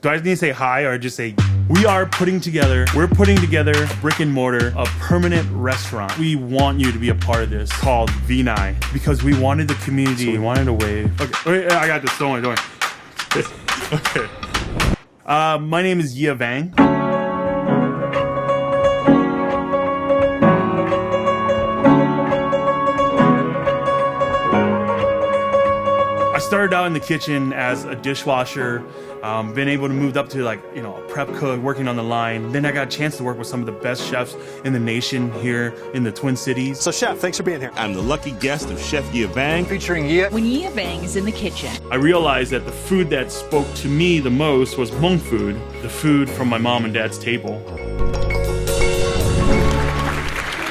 Do I need to say hi or just say we're putting together a brick and mortar, a permanent restaurant. We want you to be a part of this called Vinai because we wanted the community. So we wanted a wave. Okay, wait, I got this. Don't worry. Okay. My name is Yia Vang. I started out in the kitchen as a dishwasher, been able to move up to a prep cook, working on the line. Then I got a chance to work with some of the best chefs in the nation here in the Twin Cities. So Chef, thanks for being here. I'm the lucky guest of Chef Yia Vang. Featuring Yia. When Yia Vang is in the kitchen, I realized that the food that spoke to me the most was Hmong food, the food from my mom and dad's table.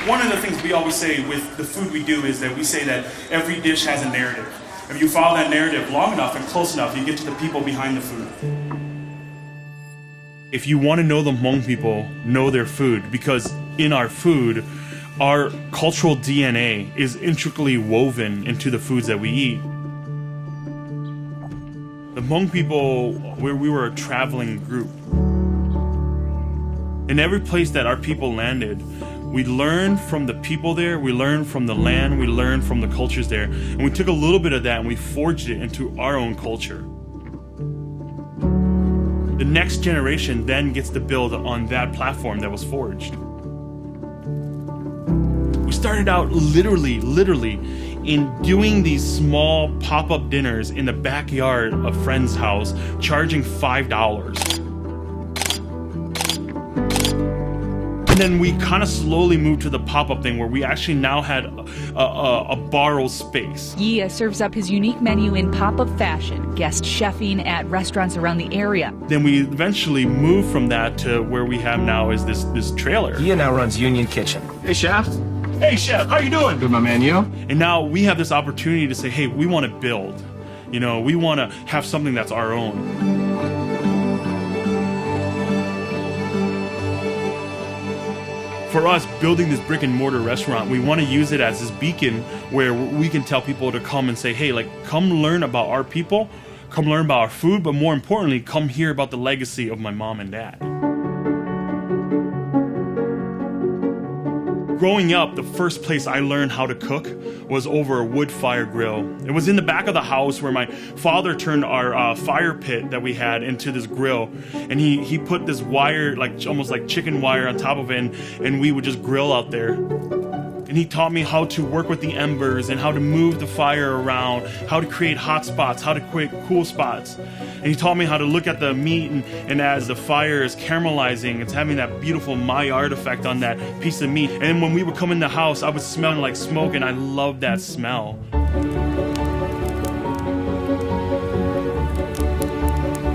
One of the things we always say with the food we do is that we say that every dish has a narrative. If you follow that narrative long enough and close enough, you get to the people behind the food. If you want to know the Hmong people, know their food, because in our food, our cultural DNA is intricately woven into the foods that we eat. The Hmong people, we were a traveling group. In every place that our people landed, we learned from the people there, we learned from the land, we learned from the cultures there, and we took a little bit of that and we forged it into our own culture. The next generation then gets to build on that platform that was forged. We started out literally in doing these small pop-up dinners in the backyard of a friend's house, charging $5. And then we kind of slowly moved to the pop-up thing where we actually now had a borrowed space. Yia serves up his unique menu in pop-up fashion, guest chefing at restaurants around the area. Then we eventually moved from that to where we have now is this trailer. Yia now runs Union Kitchen. Hey, Chef. Hey, Chef, how you doing? Good, my man, you? And now we have this opportunity to say, hey, we want to build. We want to have something that's our own. For us, building this brick and mortar restaurant, we want to use it as this beacon where we can tell people to come and say, hey, come learn about our people, come learn about our food, but more importantly, come hear about the legacy of my mom and dad. Growing up, the first place I learned how to cook was over a wood fire grill. It was in the back of the house where my father turned our fire pit that we had into this grill, and he put this wire, almost like chicken wire on top of it, and we would just grill out there. And he taught me how to work with the embers and how to move the fire around, how to create hot spots, how to create cool spots. And he taught me how to look at the meat and as the fire is caramelizing, it's having that beautiful Maillard effect on that piece of meat. And then when we would come in the house, I was smelling like smoke, and I loved that smell.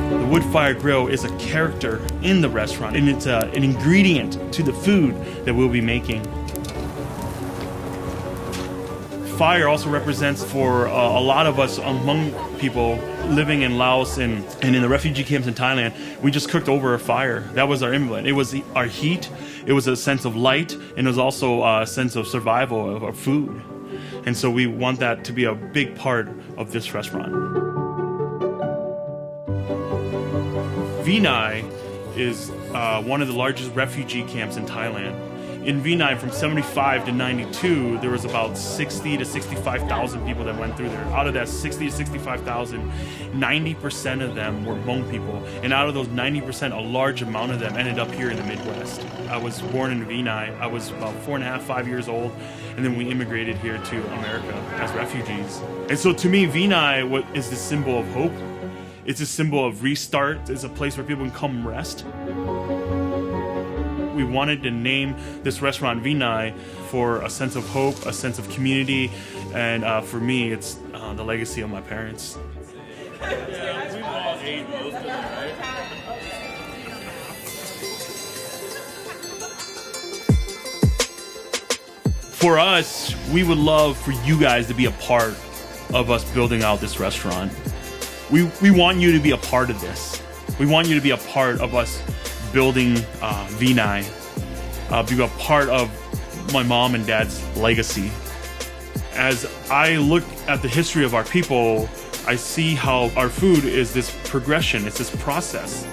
The wood fire grill is a character in the restaurant, and it's an ingredient to the food that we'll be making. Fire also represents for a lot of us Hmong people living in Laos and in the refugee camps in Thailand, we just cooked over a fire. That was our emblem. It was our heat, it was a sense of light, and it was also a sense of survival of our food. And so we want that to be a big part of this restaurant. Vinai is one of the largest refugee camps in Thailand. In Vinai, from 75 to 92, there was about 60 to 65,000 people that went through there. Out of that 60 to 65,000, 90% of them were Hmong people. And out of those 90%, a large amount of them ended up here in the Midwest. I was born in Vinai. I was about 4.5, 5 years old. And then we immigrated here to America as refugees. And so to me, Vinai is the symbol of hope. It's a symbol of restart. It's a place where people can come and rest. We wanted to name this restaurant Vinai for a sense of hope, a sense of community, and for me, it's the legacy of my parents. For us, we would love for you guys to be a part of us building out this restaurant. We want you to be a part of this. We want you to be a part of us building Vinai, be a part of my mom and dad's legacy. As I look at the history of our people, I see how our food is this progression, it's this process.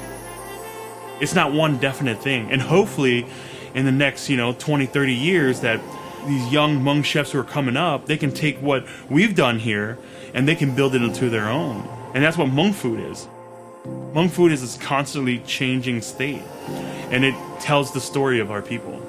It's not one definite thing. And hopefully in the next, 20, 30 years that these young Hmong chefs who are coming up, they can take what we've done here and they can build it into their own. And that's what Hmong food is. Hmong food is this constantly changing state, and it tells the story of our people.